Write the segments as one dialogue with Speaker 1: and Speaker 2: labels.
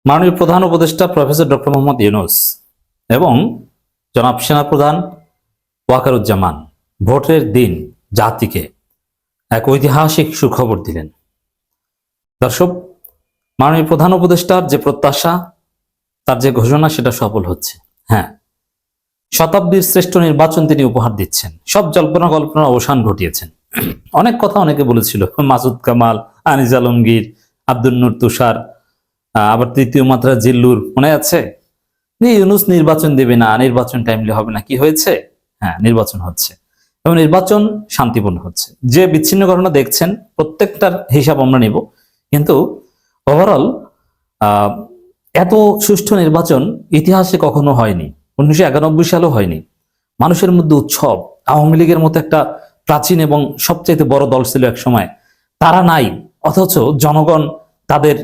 Speaker 1: মাননীয় প্রধান উপদেষ্টা প্রফেসর ডক্টর মোহাম্মদ ইউনূস এবং জনাব সেনাপ্রধান ওয়াকারুজ্জামান ভোটের দিন জাতিকে এক ঐতিহাসিক সুখবর দিলেন। দর্শক, মাননীয় প্রধান উপদেষ্টার যে প্রত্যাশা, তার যে ঘোষণা, সেটা সফল হচ্ছে। হ্যাঁ, শতাব্দীর শ্রেষ্ঠ নির্বাচন তিনি উপহার দিচ্ছেন। সব জল্পনা কল্পনার অবসান ঘটিয়েছেন। অনেক কথা অনেকে বলেছিল, মাসুদ কামাল, আনিস আলমগীর, আব্দুল নূর তুষার, আবার তৃতীয় মাত্রা জিল্লুর, মনে আছে যে ইউনূস নির্বাচন দেবে না, নির্বাচন টাইমলি হবে না। কি হয়েছে? হ্যাঁ, নির্বাচন হচ্ছে এবং নির্বাচন শান্তিপূর্ণ হচ্ছে। যে বিচ্ছিন্ন ঘটনা দেখছেন প্রত্যেকটার হিসাব আমরা নেব, কিন্তু ওভারঅল এত সুষ্ঠু নির্বাচন ইতিহাসে কখনো হয়নি। 1991 সালেও হয়নি। মানুষের মধ্যে উৎসব। আওয়ামী লীগের মতো একটা প্রাচীন এবং সবচেয়ে বড় দল ছিল এক সময়, তারা নাই, অথচ জনগণ তাদের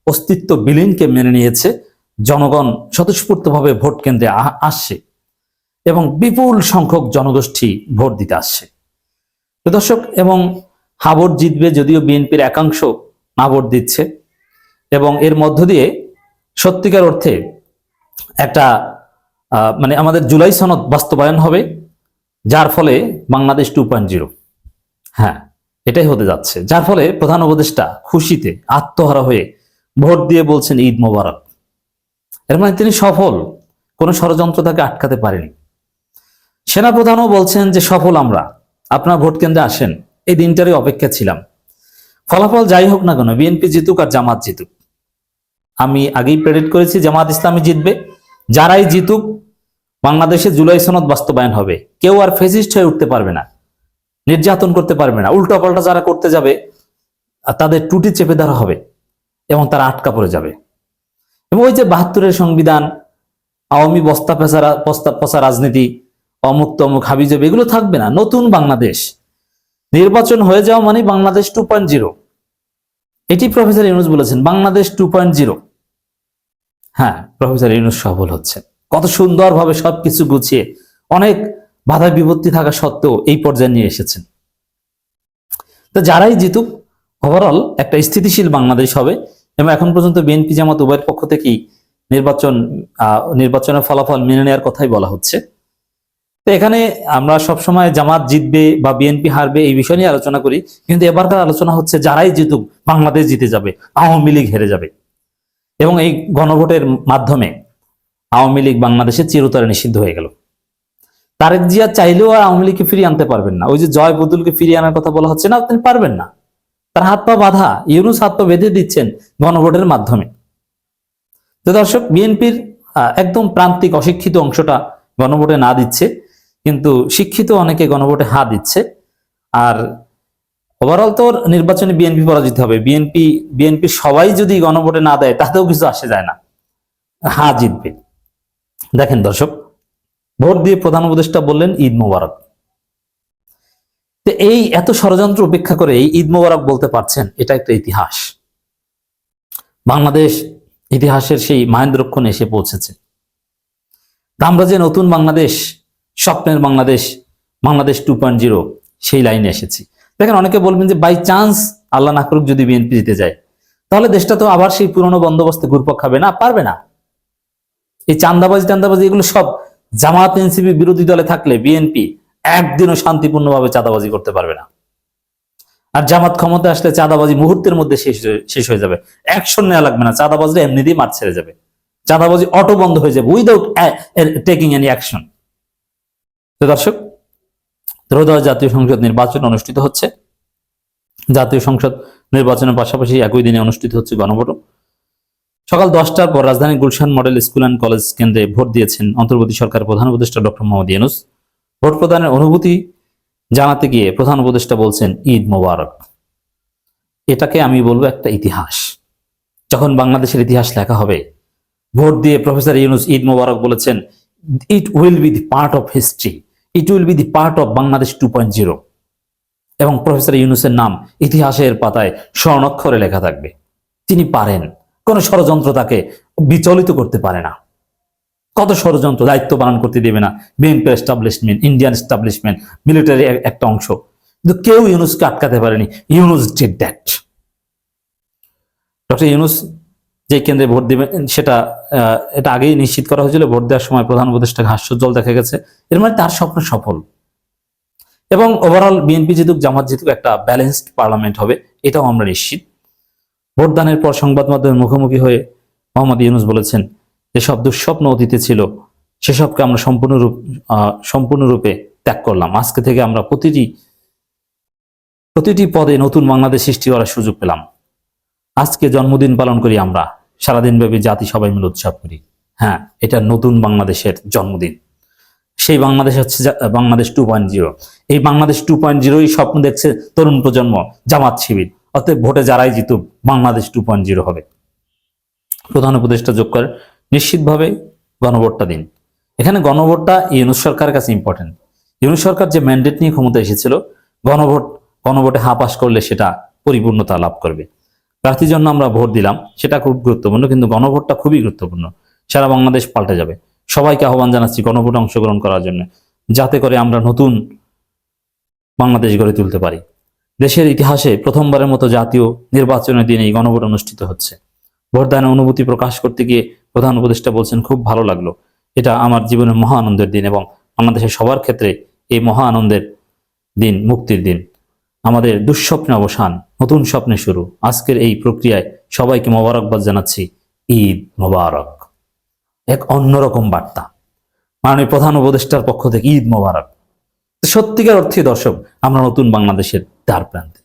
Speaker 1: অস্তিত্ব বিলীনকে মেনে নিয়েছে। জনগণ স্বতঃস্ফূর্তভাবে ভোট কেন্দ্রে আসছে এবং বিপুল সংখ্যক জনগোষ্ঠী ভোট দিতে আসছে। দর্শক, এবং হা ভোট জিতবে, যদিও বিএনপির একাংশ না ভোট দিচ্ছে, এবং এর মধ্য দিয়ে সত্যিকার অর্থে একটা মানে আমাদের জুলাই সনদ বাস্তবায়ন হবে, যার ফলে বাংলাদেশ 2.0, হ্যাঁ এটাই হতে যাচ্ছে। যার ফলে প্রধান উপদেষ্টা খুশিতে আত্মহারা হয়ে ভোট দিয়ে বলছেন ঈদ মোবারক। এর মানে তিনি সফল, কোনো ষড়যন্ত্র তাকে আটকাতে পারেনি। সেনাপ্রধানও বলছেন যে সফল আমরা, আপনারা ভোট কেন্দ্রে আসেন, এই দিনটারই অপেক্ষা ছিলাম। ফলাফল যাই হোক না কেন, বিএনপি জিতুক আর জামাত জিতুক, আমি আগেই প্রেডিক্ট করেছি জামাত ইসলামী জিতবে। যারাই জিতুক, বাংলাদেশে জুলাই সনদ বাস্তবায়ন হবে। কেউ আর ফেসিস্ট হয়ে উঠতে পারবে না, নির্যাতন করতে পারবে না। উল্টো পাল্টা যারা করতে যাবে তাদের টুটি চেপে ধরা হবে এবং তারা আটকা পড়ে যাবে। এবং ওই যে 72-এর সংবিধান, আওয়ামী বস্তা পচা রাজনীতি, অমুক তমুক হাবিজাবি, এগুলো থাকবে না। নতুন বাংলাদেশ, নির্বাচন হয়ে যাওয়া মানে বাংলাদেশ 2.0। এটি প্রফেসর ইউনূস বলেছেন, বাংলাদেশ 2.0। হ্যাঁ, প্রফেসর ইউনূস সফল হচ্ছে। কত সুন্দরভাবে সবকিছু গুছিয়ে, অনেক বাধা বিপত্তি থাকা সত্ত্বেও এই পর্যায়ে নিয়ে এসেছেন। তো যারাই জিতুক, ওভারঅল একটা স্থিতিশীল বাংলাদেশ হবে। এবং এখন পর্যন্ত বিএনপি জামাত উভয়ের পক্ষ থেকেই নির্বাচনের ফলাফল মেনে নেওয়ার কথাই বলা হচ্ছে। তো এখানে আমরা সবসময় জামাত জিতবে বা বিএনপি হারবে এই বিষয় নিয়ে আলোচনা করি, কিন্তু এবারকার আলোচনা হচ্ছে যারাই জিতুক বাংলাদেশ জিতে যাবে, আওয়ামী লীগ হেরে যাবে। এবং এই গণভোটের মাধ্যমে আওয়ামী লীগ বাংলাদেশে চিরতরে নিষিদ্ধ হয়ে গেল। তারেক জিয়া চাইলেও আর আওয়ামী লীগকে ফিরিয়ে আনতে পারবেন না। ওই যে জয় বদুলকে ফিরিয়ে আনার কথা বলা হচ্ছে না, তিনি পারবেন না। তার হাত পা বাঁধা, ইউনূস হাত পা বেঁধে দিচ্ছেন গণভোটের মাধ্যমে। তো দর্শক, বিএনপির একদম প্রান্তিক অশিক্ষিত অংশটা গণভোটে না দিচ্ছে, কিন্তু শিক্ষিত অনেকে গণভোটে হা দিচ্ছে। আর ওভারঅল তো নির্বাচনে বিএনপি পরাজিত হবে। বিএনপি সবাই যদি গণভোটে না দেয় তাতেও কিছু আসে যায় না, হা জিতবে। দেখেন দর্শক, ভোট দিয়ে প্রধান উপদেষ্টা বললেন ঈদ মোবারক। তো এই এত ষড়যন্ত্র উপেক্ষা করে এই ঈদ মোবারক বলতে পারছেন, এটা একটা ইতিহাস। বাংলাদেশ ইতিহাসের সেই মাহেন্দ্রক্ষণে এসে পৌঁছেছে। আমরা যে নতুন বাংলাদেশ, স্বপ্নের বাংলাদেশ, বাংলাদেশ 2.0, সেই লাইনে এসেছি। দেখেন, অনেকে বলবেন যে বাই চান্স আল্লাহ না করুক যদি বিএনপি জিতে যায়, তাহলে দেশটা তো আবার সেই পুরনো বন্দোবস্তে ঘুরপাক খাবে না? পারবে না। এই চাঁদাবাজি এগুলো সব জামাত এনসিপি বিরোধী দলে থাকলে বিএনপি একদিনও শান্তিপূর্ণভাবে চাঁদাবাজি করতে পারবে না। আর জামাত ক্ষমতা আসলে চাঁদাবাজি মুহূর্তের মধ্যে শেষ হয়ে যাবে। অ্যাকশন নেওয়া লাগবে না, চাঁদাবাজি এমনিতেই মাঠ ছেড়ে যাবে। চাঁদাবাজি অটো বন্ধ হয়ে যাবে উইদাউট টেকিং এনি অ্যাকশন। তো দর্শক, ত্রয়োদশ জাতীয় সংসদ নির্বাচন অনুষ্ঠিত হচ্ছে। জাতীয় সংসদ নির্বাচনের পাশাপাশি একই দিনে অনুষ্ঠিত হচ্ছে গণভোট। সকাল 10টার পর রাজধানী Gulshan model school and college কেন্দ্রে ভোট দিয়েছেন অন্তর্বর্তী সরকার প্রধান উপদেষ্টা ডক্টর মোহাম্মদ ইউনূস। ভোট প্রদানের অনুভূতি জানাতে গিয়ে প্রধান উপদেষ্টা বলছেন ঈদ মোবারক। এটাকে আমি বলবো একটা ইতিহাস। যখন বাংলাদেশের ইতিহাস লেখা হবে, ভোট দিয়ে প্রফেসর ইউনূস ঈদ মোবারক বলেছেন, it will be the part of history, it will be the part of Bangladesh 2.0। এবং প্রফেসর ইউনূসের নাম ইতিহাসের পাতায় স্বর্ণাক্ষরে লেখা থাকবে। তিনি পারেন, কোন ষড়যন্ত্র তাকে বিচলিত করতে পারে না। কত ষড়যন্ত্র, দায়িত্ব পালন করতে দেবে না BNP establishment, Indian establishment, military একটা অংশ, কিন্তু কেউ ইউনূসকে আটকাতে পারেনি। Yunus did that. Doctor Yunus যে কেন্দ্রে ভোট দিবেন সেটা এটা আগেই নিশ্চিত করা হয়েছিল। ভোট দেওয়ার সময় প্রধান উপদেষ্টাকে হাস্যোজ্জ্বল দেখা গেছে। এর মানে তার স্বপ্ন সফল। এবং ওভারঅল বিএনপি জিতুক, জামাত জিতুক, একটা ব্যালেন্সড পার্লামেন্ট হবে, এটাও আমরা নিশ্চিত। ভোটদানের পর সংবাদ মাধ্যমের মুখোমুখি হয়ে মোহাম্মদ ইউনূস বলেছেন, যেসব দুঃস্বপ্ন অতীতে ছিল সেসবকে আমরা সম্পূর্ণরূপে ত্যাগ করলাম। আজকে থেকে আমরা প্রতিটি পদে নতুন বাংলাদেশ সৃষ্টি করার সুযোগ পেলাম। আজকে জন্মদিন পালন করি আমরা, সারাদিন ব্যাপী জাতি সবাই মিলে উৎসব করি। হ্যাঁ, এটা নতুন বাংলাদেশের জন্মদিন। সেই বাংলাদেশ হচ্ছে বাংলাদেশ 2.0। এই বাংলাদেশ 2.0 স্বপ্ন দেখছে তরুণ প্রজন্ম, জামাত শিবির। অতএব ভোটে যারাই জিতুক, বাংলাদেশ 2.0 হবে। প্রধান উপদেষ্টা যোগ করে, নিশ্চিতভাবে গণভোটটা দিন। এখানে গণভোটটা ইউনূস সরকারের কাছে ইম্পর্টেন্ট। ইউনূস সরকার যে ম্যান্ডেট নিয়ে ক্ষমতা এসেছিল, গণভোটে হা পাস করলে সেটা পরিপূর্ণতা লাভ করবে। প্রার্থীর জন্য আমরা ভোট দিলাম, সেটা খুব গুরুত্বপূর্ণ, কিন্তু গণভোটটা খুবই গুরুত্বপূর্ণ। সারা বাংলাদেশ পাল্টে যাবে। সবাইকে আহ্বান জানাচ্ছি গণভোটে অংশগ্রহণ করার জন্য, যাতে করে আমরা নতুন বাংলাদেশ গড়ে তুলতে পারি। দেশের ইতিহাসে প্রথমবারের মতো জাতীয় নির্বাচনের দিন এই গণভোট অনুষ্ঠিত হচ্ছে। ভোটদানের অনুভূতি প্রকাশ করতে গিয়ে প্রধান উপদেষ্টা বলছেন, খুব ভালো লাগলো। এটা আমার জীবনের মহা আনন্দের দিন এবং বাংলাদেশের সবার ক্ষেত্রে এই মহা আনন্দের দিন, মুক্তির দিন। আমাদের দুঃস্বপ্নে অবসান, নতুন স্বপ্নে শুরু। আজকের এই প্রক্রিয়ায় সবাইকে মোবারকবাদ জানাচ্ছি। ঈদ মোবারক। এক অন্যরকম বার্তা মাননীয় প্রধান উপদেষ্টার পক্ষ থেকে, ঈদ মোবারক। সত্যিকার অর্থে দর্শক, আমরা নতুন বাংলাদেশের দ্বার প্রান্তে,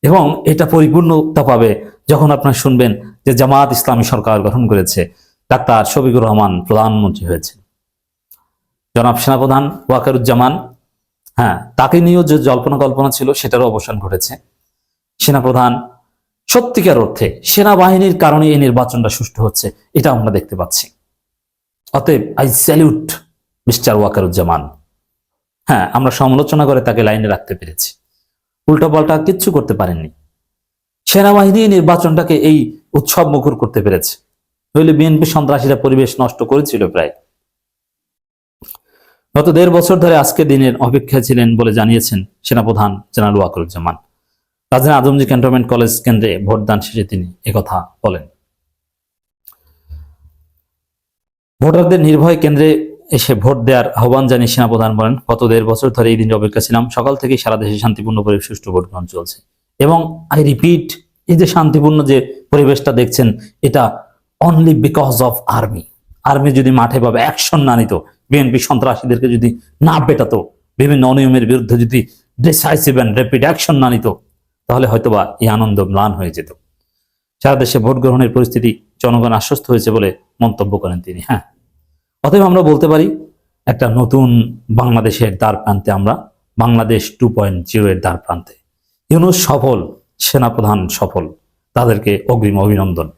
Speaker 1: এবং এটা পরিপূর্ণতা পাবে যখন আপনারা শুনবেন যে জামাত ইসলামী সরকার গঠন করেছে, ডাক্তার শফিকুর রহমান প্রধানমন্ত্রী হয়েছে, জনাব সেনাপ্রধান ওয়াকারুজ্জামান, হ্যাঁ, তাকে নিয়েও যে জল্পনা কল্পনা ছিল সেটারও অবসান ঘটেছে। সেনাপ্রধান, সত্যিকার অর্থে সেনাবাহিনীর কারণে এই নির্বাচনটা সুষ্ঠু হচ্ছে, এটা আমরা দেখতে পাচ্ছি। অতএব আই স্যালিউট মিস্টার ওয়াকারুজ্জামান। হ্যাঁ, আমরা সমালোচনা করে তাকে লাইনে রাখতে পেরেছি, উল্টাপাল্টা কিচ্ছু করতে পারেননি। সেনাবাহিনী নির্বাচনটাকে এই উৎসব মুখর করতে পেরেছে, নইলে বিএনপি সন্ত্রাসীরা পরিবেশ নষ্ট করেছিল প্রায়। গত 1.5 বছর ধরে আজকের দিনের অপেক্ষায় ছিলেন বলে জানিয়েছেন সেনাপ্রধান জেনারেল ওয়াকারুজ্জামান। রাজধানী আদমজী ক্যান্টনমেন্ট কলেজ কেন্দ্রে ভোটদান শেষে তিনি একথা বলেন। ভোটারদের নির্ভয় কেন্দ্রে এসে ভোট দেওয়ার আহ্বান জানিয়ে সেনাপ্রধান বলেন, গত 1.5 বছর ধরে এই দিনের অপেক্ষা ছিলাম। সকাল থেকে সারা দেশে শান্তিপূর্ণ পরিবেশ, সুষ্ঠু ভোট গ্রহণ চলছে। এবং আই রিপিট, এই যে শান্তিপূর্ণ যে পরিবেশটা দেখছেন, এটা only because of army. Army যদি মাঠে ভাবে অ্যাকশন না নিত, বিএনপি সন্ত্রাসীদেরকে যদি না পেটাতো, বিভিন্ন অনিয়মের বিরুদ্ধে যদি ডিসাইসিভ এন্ড র্যাপিড অ্যাকশন না নিত, তাহলে হয়তোবা এই আনন্দ ম্লান হয়ে যেত। সারা দেশে ভোট গ্রহণের পরিস্থিতি জনগণ আশ্বস্ত হয়েছে বলে মন্তব্য করেন তিনি। হ্যাঁ, অতএব আমরা বলতে পারি একটা নতুন বাংলাদেশের দ্বার প্রান্তে আমরা, বাংলাদেশ 2.0 এর দ্বার প্রান্তে। ইউনূস সফল, সেনাপ্রধান সফল, তাদেরকে অগ্রিম অভিনন্দন।